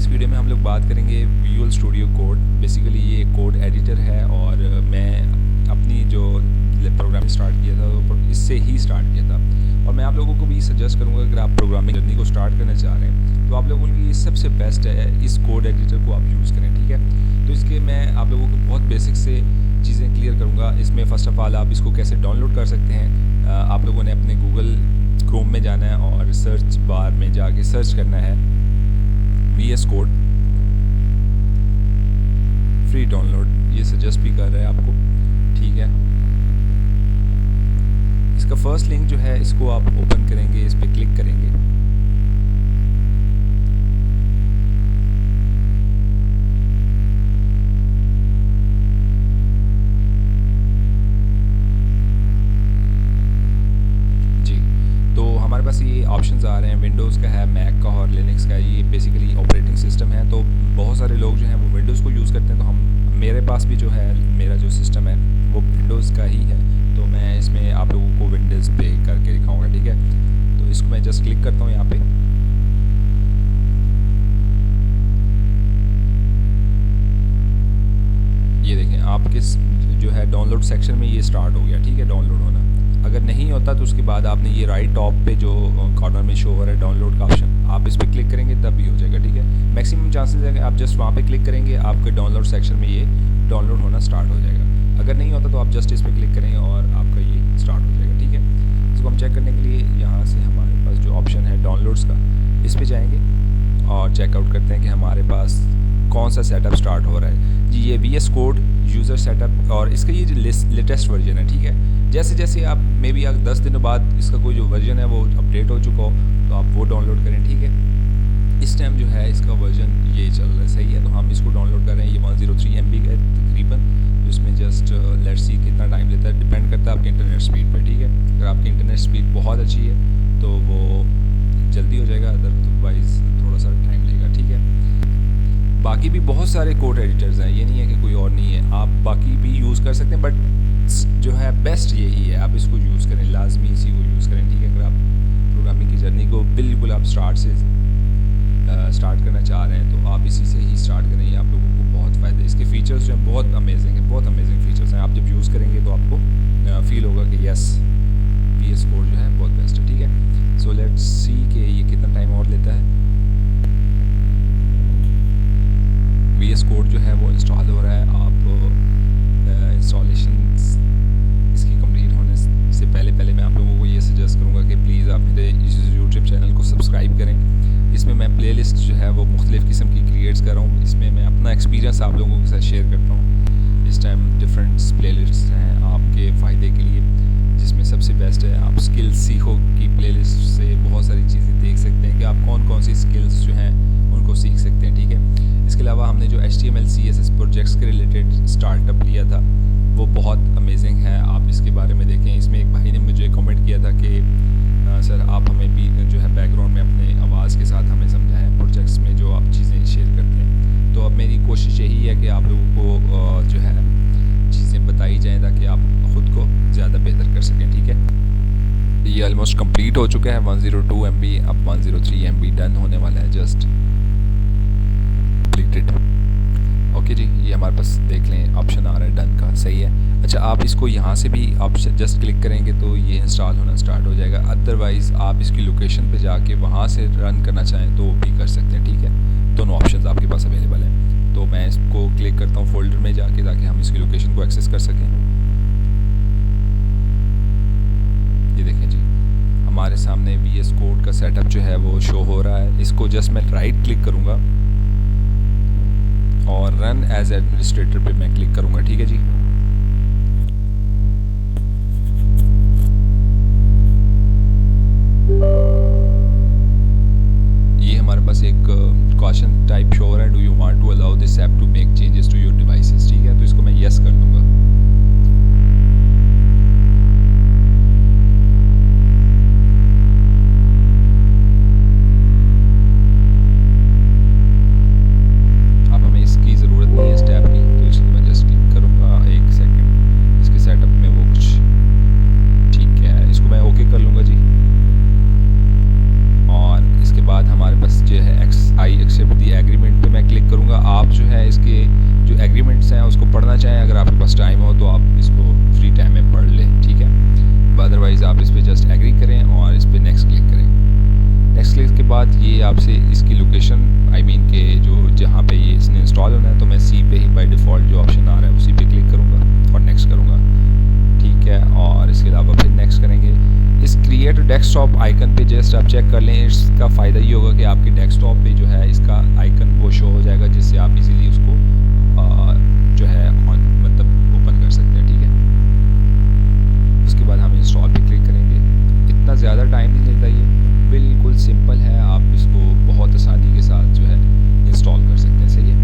इस वीडियो में हम लोग बात करेंगे विजुअल स्टूडियो कोड। बेसिकली ये एक कोड एडिटर है और मैं अपनी जो प्रोग्रामिंग स्टार्ट किया था वो इससे ही स्टार्ट किया था। और मैं आप लोगों को भी सजेस्ट करूंगा अगर आप प्रोग्रामिंग जर्नी को स्टार्ट करना चाह रहे हैं तो आप लोगों के लिए सबसे बेस्ट है इस कोड एडिटर को आप यूज़ करें, ठीक है। तो इसके मैं आप लोगों को बहुत बेसिक से चीज़ें क्लियर करूँगा। इसमें फ़र्स्ट ऑफ़ ऑल आप इसको कैसे डाउनलोड कर सकते हैं। आप लोगों ने अपने गूगल क्रोम में जाना है और सर्च बार में जाके सर्च करना है VS कोड फ्री डाउनलोड। ये सजेस्ट भी कर रहा है आपको, ठीक है। इसका फर्स्ट लिंक जो है इसको आप ओपन करेंगे, इस पर क्लिक करेंगे। हमारे पास ये ऑप्शंस आ रहे हैं, विंडोज़ का है, मैक का और लिनक्स का। ये बेसिकली ऑपरेटिंग सिस्टम है। तो बहुत सारे लोग जो हैं वो विंडोज़ को यूज़ करते हैं। तो मेरे पास भी जो है मेरा जो सिस्टम है वो विंडोज़ का ही है। तो मैं इसमें आप लोगों को विंडोज़ पे करके दिखाऊंगा, ठीक है। तो इसको मैं जस्ट क्लिक करता हूँ यहाँ पे। ये देखें आपके जो है डाउनलोड सेक्शन में ये स्टार्ट हो गया, ठीक है, डाउनलोड होना। अगर नहीं होता तो उसके बाद आपने ये राइट टॉप पे जो कॉर्नर में शो हो रहा है डाउनलोड का ऑप्शन, आप इस पर क्लिक करेंगे तब भी हो जाएगा, ठीक है। मैक्सिमम चांसेस है कि आप जस्ट वहाँ पे क्लिक करेंगे, आपके डाउनलोड सेक्शन में ये डाउनलोड होना स्टार्ट हो जाएगा। अगर नहीं होता तो आप जस्ट इस पर क्लिक करेंगे और आपका ये स्टार्ट हो जाएगा, ठीक है। इसको हम चेक करने के लिए यहाँ से हमारे पास जो ऑप्शन है डाउनलोड्स का, इस पर जाएँगे और चेकआउट करते हैं कि हमारे पास कौन सा सेटअप स्टार्ट हो रहा है। जी ये VS कोड यूज़र सेटअप और इसका ये लेटेस्ट वर्जन है, ठीक है। जैसे जैसे आप मे बी 10 दिनों बाद इसका कोई जो वर्जन है वो अपडेट हो चुका हो तो आप वो डाउनलोड करें, ठीक है। इस टाइम जो है इसका वर्जन ये चल रहा है, सही है। तो हम इसको डाउनलोड कर रहे हैं। ये 103 MB का है तकरीबन। तो इसमें जस्ट लेट्स सी कितना टाइम लेता है, डिपेंड करता है आपकी इंटरनेट स्पीड पर, ठीक है। अगर आपकी इंटरनेट स्पीड बहुत अच्छी है तो वो जल्दी हो जाएगा, अदरवाइज थोड़ा सा टाइम लेगा, ठीक है। बाकी भी बहुत सारे कोड एडिटर्स हैं, ये नहीं है कि कोई और नहीं है। आप बाकी भी यूज़ कर सकते हैं बट जो है बेस्ट यही है, आप इसको यूज़ करें, लाजमी इसी को यूज़ करें, ठीक है। अगर आप प्रोग्रामिंग की जर्नी को बिल्कुल आप स्टार्ट करना चाह रहे हैं तो आप इसी से ही स्टार्ट करें। ये आप लोगों को बहुत फ़ायदा। इसके फ़ीचर्स जो हैं बहुत अमेजिंग है, बहुत अमेजिंग फ़ीचर्स हैं। आप जब यूज़ करेंगे तो आपको फील होगा कि यस VS कोड जो है बहुत बेस्ट है, ठीक है। सो लेट्स सी कि ये कितना टाइम और लेता है। VS कोड जो है वो इंस्टॉल हो रहा है। आप इंस्टॉलेशन इसकी कंप्लीट होने से पहले मैं आप लोगों को ये सजेस्ट करूँगा कि प्लीज़ आप मेरे इस यूट्यूब चैनल को सब्सक्राइब करें। इसमें मैं प्लेलिस्ट जो है वो मुख्तलिफ़ किस्म की क्रिएट्स कर रहा हूँ। इसमें मैं अपना एक्सपीरियंस आप लोगों के साथ शेयर करता हूँ। इस टाइम डिफरेंट प्लेलिस्ट हैं आपके फ़ायदे के लिए, जिसमें सबसे बेस्ट है आप स्किल्स सीखो की प्लेलिस्ट से बहुत सारी चीज़ें देख सकते हैं कि आप कौन कौन सी स्किल्स जो हैं उनको सीख सकते हैं, ठीक है। इसके अलावा हमने जो HTML CSS प्रोजेक्ट्स के रिलेटेड स्टार्टअप लिया था वो बहुत अमेजिंग है, आप इसके बारे में देखें। इसमें एक भाई ने मुझे कमेंट किया था कि सर आप हमें भी जो है बैकग्राउंड में अपने आवाज़ के साथ हमें समझाएं प्रोजेक्ट्स में जो आप चीज़ें शेयर करते हैं। तो अब मेरी कोशिश यही है कि आप लोगों को जो है चीज़ें बताई जाएँ ताकि आप ख़ुद को ज़्यादा बेहतर कर सकें, ठीक है। ये ऑलमोस्ट कंप्लीट हो चुका है, 102 MB, अब 103 MB डन होने वाला है, जस्ट कंप्लीटेड। ओके जी, ये हमारे पास देख लें ऑप्शन आ रहा है डन का, सही है। अच्छा, आप इसको यहाँ से भी ऑप्शन जस्ट क्लिक करेंगे तो ये इंस्टॉल होना स्टार्ट हो जाएगा। अदरवाइज़ आप इसकी लोकेशन पे जाके वहाँ से रन करना चाहें तो वो भी कर सकते हैं, ठीक है। दोनों ऑप्शंस आपके पास अवेलेबल हैं। तो मैं इसको क्लिक करता हूँ फोल्डर में जाके ताकि हम इसकी लोकेशन को एक्सेस कर सकें। ये देखें जी, हमारे सामने VS कोड का सेटअप जो है वो शो हो रहा है। इसको जस्ट मैं राइट क्लिक करूँगा और रन एज एडमिनिस्ट्रेटर पे मैं क्लिक करूँगा, ठीक है जी। ये हमारे पास एक क्वेश्चन टाइप शो हो रहा है, do you want to allow this app to make changes to your devices, ठीक है। तो इसको मैं यस कर दूंगा। अब हमें इसकी ज़रूरत नहीं है स्टेप की, तो इसको मैं जस्ट क्लिक करूँगा। एक हैं उसको पढ़ना चाहें, अगर आपके पास टाइम हो तो आप इसको फ्री टाइम में पढ़ लें, ठीक है। अदरवाइज़ आप इस पर जस्ट एग्री करें और इस पर नेक्स्ट क्लिक करें। नेक्स्ट क्लिक के बाद ये आपसे इसकी लोकेशन के जो जहाँ पे ये इसने इंस्टॉल होना है, तो मैं सी पे ही बाय डिफ़ॉल्ट जो ऑप्शन आ रहा है उसी पे क्लिक करूँगा और नेक्स्ट करूँगा, ठीक है। और इसके अलावा फिर नेक्स्ट करेंगे। इस क्रिएट डेस्कटॉप आइकन पे जस्ट आप चेक कर लें। इसका फ़ायदा ये होगा कि आपके डेस्कटॉप पे जो है इसका आइकन वो शो हो जाएगा, जिससे आप इजीली उसको जो है मतलब ओपन कर सकते हैं, ठीक है। उसके बाद हम इंस्टॉल पे क्लिक करेंगे। इतना ज़्यादा टाइम नहीं लेता, ये बिल्कुल सिंपल है, आप इसको बहुत आसानी के साथ जो है इंस्टॉल कर सकते हैं, सही है।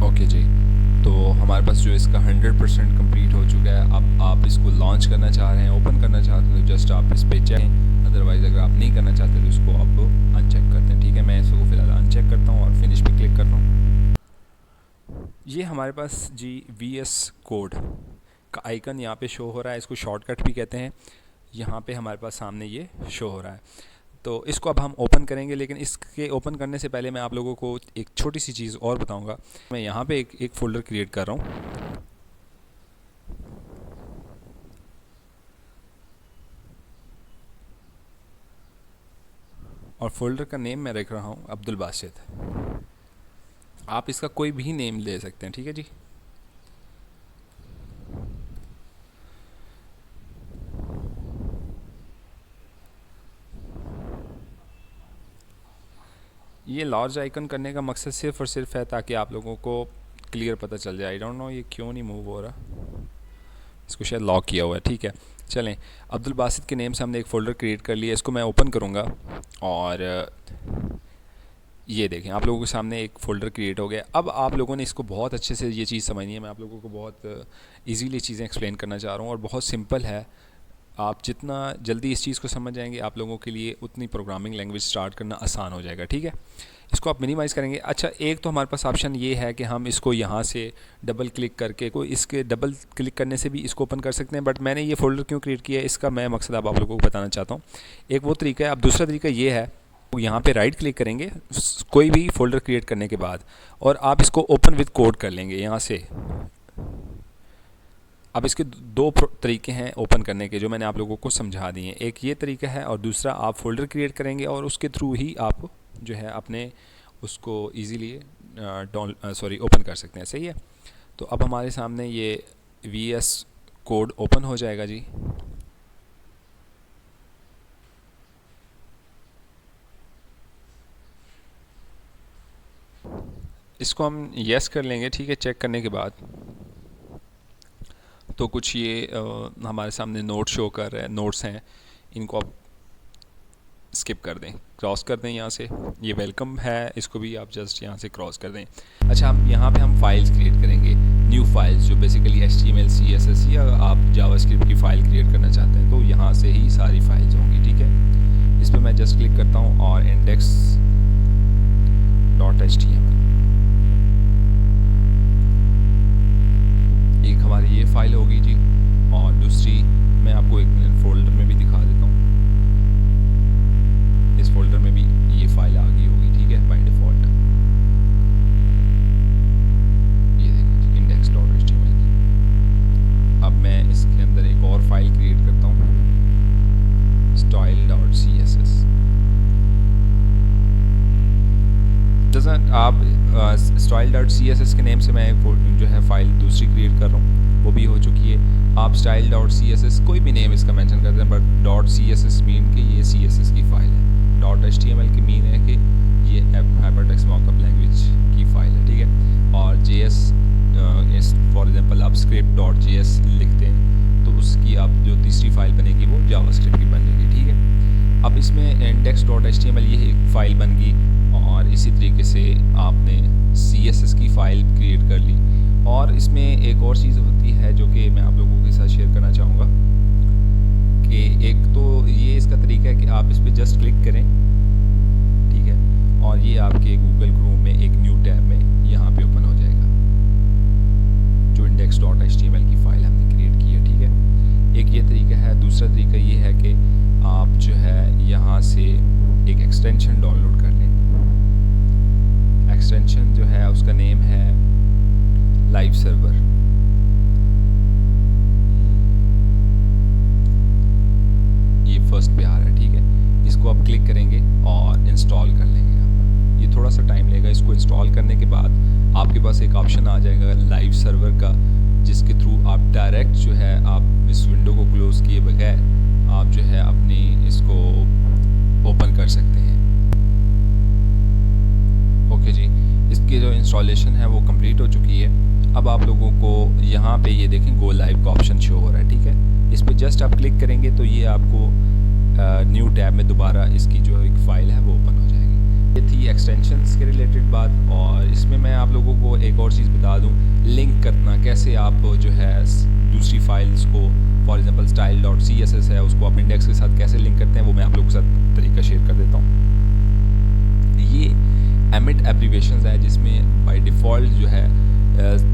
ओके जी, तो हमारे पास जो इसका 100% कंप्लीट हो चुका है। अब आप इसको लॉन्च करना चाह रहे हैं, ओपन करना चाहते हैं, तो जस्ट आप इस पे चेक। अदरवाइज़ अगर आप नहीं करना चाहते तो इसको आप अनचेक करते हैं, ठीक है। मैं इसको फिलहाल अनचेक करता हूँ और फिनिश पे क्लिक करता हूँ। ये हमारे पास जी VS कोड का आइकन यहाँ पे शो हो रहा है, इसको शॉर्टकट भी कहते हैं। यहाँ पे हमारे पास सामने ये शो हो रहा है, तो इसको अब हम ओपन करेंगे। लेकिन इसके ओपन करने से पहले मैं आप लोगों को एक छोटी सी चीज़ और बताऊंगा। मैं यहाँ पे एक फ़ोल्डर क्रिएट कर रहा हूँ, और फोल्डर का नेम मैं रख रहा हूँ अब्दुल बासित। आप इसका कोई भी नेम ले सकते हैं, ठीक है जी। ये लार्ज आइकन करने का मकसद सिर्फ़ और सिर्फ है ताकि आप लोगों को क्लियर पता चल जाए। आई डोंट नो ये क्यों नहीं मूव हो रहा, इसको शायद लॉक किया हुआ है, ठीक है। चलें, अब्दुल बासित के नेम से हमने एक फ़ोल्डर क्रिएट कर लिया। इसको मैं ओपन करूँगा और ये देखें आप लोगों के सामने एक फ़ोल्डर क्रिएट हो गया। अब आप लोगों ने इसको बहुत अच्छे से ये चीज़ समझनी है। मैं आप लोगों को बहुत इजीली चीज़ें एक्सप्लेन करना चाह रहा हूँ और बहुत सिंपल है। आप जितना जल्दी इस चीज़ को समझ जाएंगे, आप लोगों के लिए उतनी प्रोग्रामिंग लैंग्वेज स्टार्ट करना आसान हो जाएगा, ठीक है। इसको आप मिनिमाइज़ करेंगे। अच्छा, एक तो हमारे पास ऑप्शन ये है कि हम इसको यहाँ से डबल क्लिक करके इसके डबल क्लिक करने से भी इसको ओपन कर सकते हैं, बट मैंने ये फ़ोल्डर क्यों क्रिएट किया है इसका मैं मकसद आप लोगों को बताना चाहता हूँ। एक वो तरीका है। अब दूसरा तरीका ये है, यहाँ पे राइट क्लिक करेंगे कोई भी फ़ोल्डर क्रिएट करने के बाद, और आप इसको ओपन विद कोड कर लेंगे यहाँ से। अब इसके दो तरीके हैं ओपन करने के, जो मैंने आप लोगों को समझा दिए हैं। एक ये तरीका है और दूसरा आप फ़ोल्डर क्रिएट करेंगे और उसके थ्रू ही आप जो है अपने उसको ईज़िली ओपन कर सकते हैं, सही है। तो अब हमारे सामने ये VS कोड ओपन हो जाएगा जी। इसको हम येस कर लेंगे, ठीक है। चेक करने के बाद तो कुछ ये हमारे सामने नोट शो कर रहा है, नोट्स हैं, इनको आप स्किप कर दें, क्रॉस कर दें यहाँ से। ये वेलकम है, इसको भी आप जस्ट यहाँ से क्रॉस कर दें। अच्छा, हम यहाँ पे हम फाइल्स क्रिएट करेंगे, न्यू फाइल्स, जो बेसिकली HTML CSS या आप जावास्क्रिप्ट की फ़ाइल क्रिएट करना चाहते हैं, तो यहाँ से ही सारी फाइल्स होंगी, ठीक है। इस पर मैं जस्ट क्लिक करता हूँ और index.html, एक हमारी ये फाइल होगी जी। और दूसरी मैं आपको एक मिनट फ़ोल्डर में भी दिखा देता हूँ। इस फोल्डर में भी ये फाइल आ गई होगी, ठीक है, बाय डिफ़ॉल्ट। ये देखिए index.html की। अब मैं इसके अंदर एक और फाइल क्रिएट करता हूँ, style.css। आप style.css के नेम से मैं जो है फ़ाइल दूसरी क्रिएट कर रहा हूँ, वो भी हो चुकी है। आप style.css कोई भी नेम इसका मेंशन करते हैं, बट .css मीन कि ये CSS की फ़ाइल है। .html की मीन है कि ये हाइपरटेक्स्ट मार्कअप लैंग्वेज की फ़ाइल है, ठीक है। और JS फॉर एग्जांपल आप script.js लिखते हैं, तो उसकी आप जो तीसरी फाइल बनेगी वो जावास्क्रिप्ट की बनेगी, ठीक है। अब इसमें index.html ये एक फ़ाइल बन गई और इसी तरीके से आपने CSS की फ़ाइल क्रिएट कर ली। और इसमें एक और चीज़ होती है जो कि मैं आप लोगों के साथ शेयर करना चाहूँगा कि एक तो ये इसका तरीका है कि आप इस पर जस्ट क्लिक करें, ठीक है, और ये आपके गूगल क्रोम में एक न्यू टैब में यहाँ पे ओपन हो जाएगा जो index.html की फ़ाइल हमने क्रिएट की है, ठीक है। एक ये तरीका है। दूसरा तरीका ये है कि आप जो है यहाँ से एक एक्सटेंशन डाउनलोड कर लें। एक्सटेंशन जो है उसका नेम है लाइव सर्वर। ये फर्स्ट पे आ रहा है, ठीक है। इसको आप क्लिक करेंगे और इंस्टॉल कर लेंगे आप। ये थोड़ा सा टाइम लेगा। इसको इंस्टॉल करने के बाद आपके पास एक ऑप्शन आ जाएगा लाइव सर्वर का, जिसके थ्रू आप डायरेक्ट जो है आप इस विंडो को क्लोज किए बगैर आप जो है अपनी इसको ओपन कर सकते हैं। ओके जी, इसकी जो इंस्टॉलेशन है वो कंप्लीट हो चुकी है। अब आप लोगों को यहाँ पे ये देखें गो लाइव का ऑप्शन शो हो रहा है, ठीक है। इस पर जस्ट आप क्लिक करेंगे तो ये आपको न्यू टैब में दोबारा इसकी जो एक फ़ाइल है वो ओपन हो जाएगी। ये थी एक्सटेंशंस के रिलेटेड बात। और इसमें मैं आप लोगों को एक और चीज़ बता दूँ, लिंक करना कैसे आप जो है दूसरी फाइल्स को, फॉर एग्जांपल style.css है उसको आप इंडेक्स के साथ कैसे लिंक करते हैं वो मैं आप लोगों के साथ तरीका शेयर कर देता हूँ। ये एमिट एब्रीवेशंस है जिसमें बाय डिफ़ॉल्ट जो है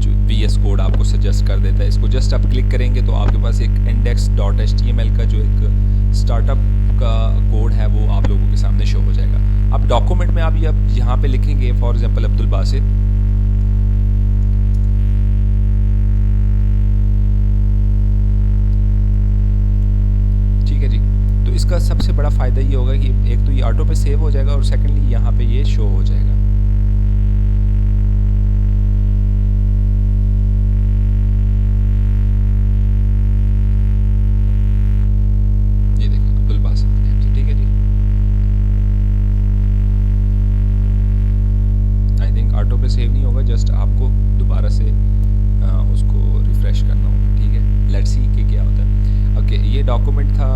जो VS कोड आपको सजेस्ट कर देता है। इसको जस्ट आप क्लिक करेंगे तो आपके पास एक index.html का जो एक स्टार्टअप का कोड है वो आप लोगों के सामने शो हो जाएगा। अब डॉक्यूमेंट में आप ये यहाँ पे लिखेंगे फॉर एग्जांपल अब्दुल बासित, ठीक है जी। तो इसका सबसे बड़ा फ़ायदा ये होगा कि एक तो ये ऑटो पे सेव हो जाएगा और सेकेंडली यहाँ पे ये शो हो जाएगा। ये देखो अब्दुल बासित नेम से, ठीक है जी। आई थिंक ऑटो पे सेव नहीं होगा, जस्ट आपको दोबारा से उसको रिफ्रेश करना होगा, ठीक है। लेट्स सी कि क्या होता है। ओके, ये डॉक्यूमेंट था।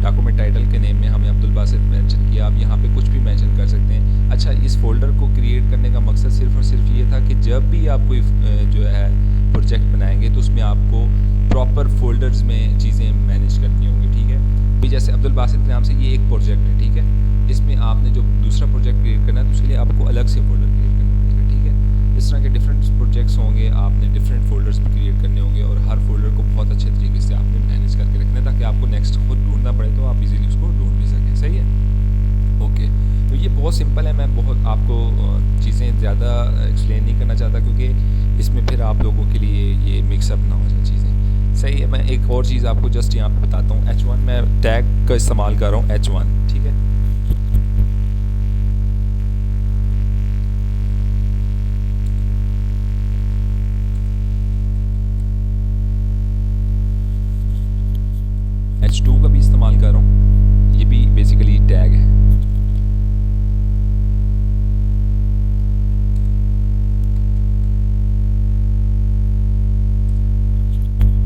डॉक्यूमेंट टाइटल के नेम में हमने अब्दुल बासित मेंशन किया। आप यहाँ पे कुछ भी मेंशन कर सकते हैं। अच्छा, इस फोल्डर को क्रिएट करने का मकसद सिर्फ और सिर्फ ये था कि जब भी आप कोई जो है प्रोजेक्ट बनाएंगे तो उसमें आपको प्रॉपर फोल्डर्स में चीज़ें मैनेज करनी होंगी, ठीक है। अभी जैसे अब्दुल बासित के नाम से ये एक प्रोजेक्ट है, ठीक है। इसमें आपने जो दूसरा प्रोजेक्ट क्रिएट करना है तो उसके लिए आपको अलग से फोल्डर क्रिएट करना पड़ेगा, ठीक है। इस तरह के डिफरेंट प्रोजेक्ट्स होंगे, आपने डिफरेंट फोल्डर्स भी क्रिएट करने होंगे और हर फोल्डर को बहुत अच्छे तरीके से आपने मैनेज करके रखना है ताकि आपको नेक्स्ट खुद ढूंढना पड़े तो आप इजीली उसको ढूंढ भी सकें, सही है। ओके, तो ये बहुत सिंपल है। मैं बहुत आपको चीज़ें ज़्यादा एक्सप्लेन नहीं करना चाहता क्योंकि इसमें फिर आप लोगों के लिए ये मिक्सअप ना हो जाए चीज़ें, सही है। मैं एक और चीज़ आपको जस्ट यहाँ पे बताता हूँ। H1 मैं टैग का इस्तेमाल कर रहा हूँ, H1, ठीक है। H2 का भी इस्तेमाल कर रहा हूँ, ये भी बेसिकली टैग है।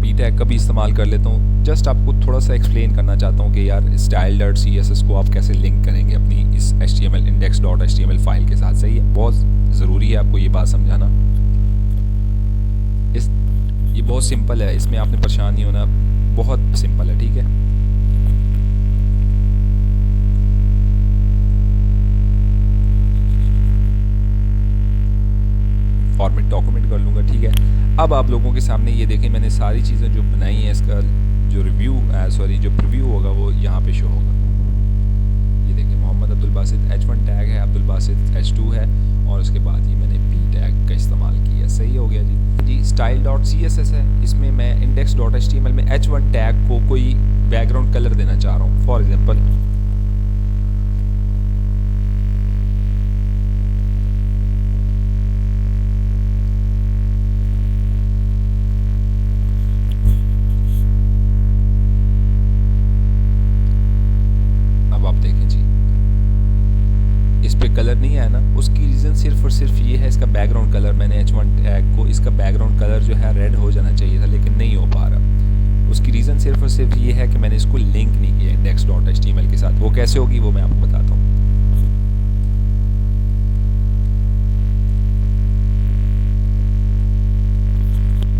P टैग का भी इस्तेमाल कर लेता हूँ। जस्ट आपको थोड़ा सा एक्सप्लेन करना चाहता हूँ कि यार style.css को आप कैसे लिंक करेंगे अपनी इस HTML index.html फाइल के साथ, सही है। बहुत ज़रूरी है आपको ये बात समझाना। ये बहुत सिंपल है, इसमें आपने परेशान नहीं होना, बहुत सिंपल है, ठीक है। फॉर्मेट डॉक्यूमेंट कर लूँगा, ठीक है। अब आप लोगों के सामने ये देखें मैंने सारी चीज़ें जो बनाई हैं, इसका जो जो प्रीव्यू होगा वो यहाँ पे शो होगा। ये देखें मोहम्मद अब्दुल बासित H1 टैग है, अब्दुल बासित H2 है और उसके बाद ये मैंने P टैग का इस्तेमाल किया, सही हो गया जी। style.css है, इसमें मैं index.html में H1 टैग को कोई बैकग्राउंड कलर देना चाह रहा हूँ। फॉर एग्जांपल कलर नहीं है ना, उसकी रीज़न सिर्फ और सिर्फ ये है इसका बैकग्राउंड कलर। मैंने H1 टैग को इसका बैकग्राउंड कलर जो है रेड हो जाना चाहिए था लेकिन नहीं हो पा रहा। उसकी रीज़न सिर्फ और सिर्फ ये है कि मैंने इसको लिंक नहीं किया index.html के साथ। वो कैसे कैसे होगी वो मैं आपको बताता हूँ।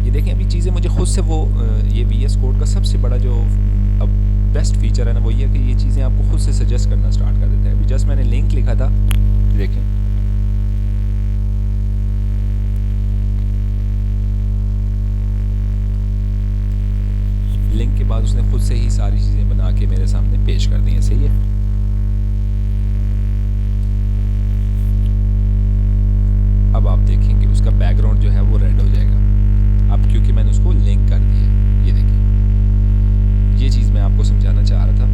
ये देखें अभी चीज़ें मुझे खुद से वो ये VS कोड का सबसे बड़ा जो अब बेस्ट फीचर है ना वो ये है कि ये चीज़ें आपको खुद से सजेस्ट करना स्टार्ट कर देता है। अभी जस्ट मैंने लिंक लिखा था, देखें लिंक के बाद उसने खुद से ही सारी चीज़ें बना के मेरे सामने पेश कर दी हैं। सही है। अब आप देखेंगे उसका बैकग्राउंड जो है वो रेड हो जाएगा, अब क्योंकि मैंने उसको लिंक कर दिया। ये देखिए ये चीज़ मैं आपको समझाना चाह रहा था।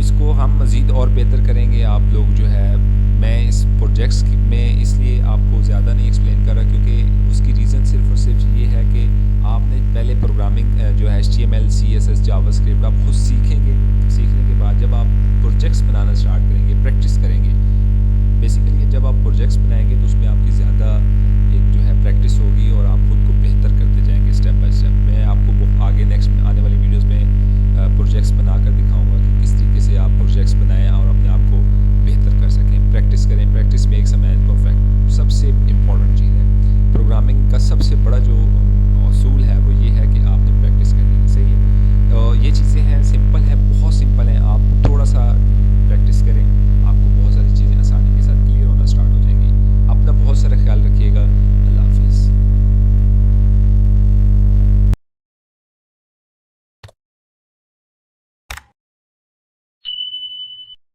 इसको हम मज़ीद और बेहतर करेंगे। आप लोग जो है, मैं इस प्रोजेक्ट्स में इसलिए आपको ज़्यादा नहीं एक्सप्लेन कर रहा क्योंकि उसकी रीज़न सिर्फ और सिर्फ ये है कि आपने पहले प्रोग्रामिंग जो है HTML, CSS, जावास्क्रिप्ट आप खुद सीखेंगे। सीखने के बाद जब आप प्रोजेक्ट्स बनाना स्टार्ट करेंगे, प्रैक्टिस करेंगे, बेसिकली जब आप प्रोजेक्ट्स बनाएंगे तो उसमें आपकी ज़्यादा एक जो है प्रैक्टिस होगी और आप खुद को बेहतर करते जाएंगे स्टेप बाय स्टेप। मैं आपको आगे नेक्स्ट आने वाली वीडियोज़ में प्रोजेक्ट्स बनाकर दिखा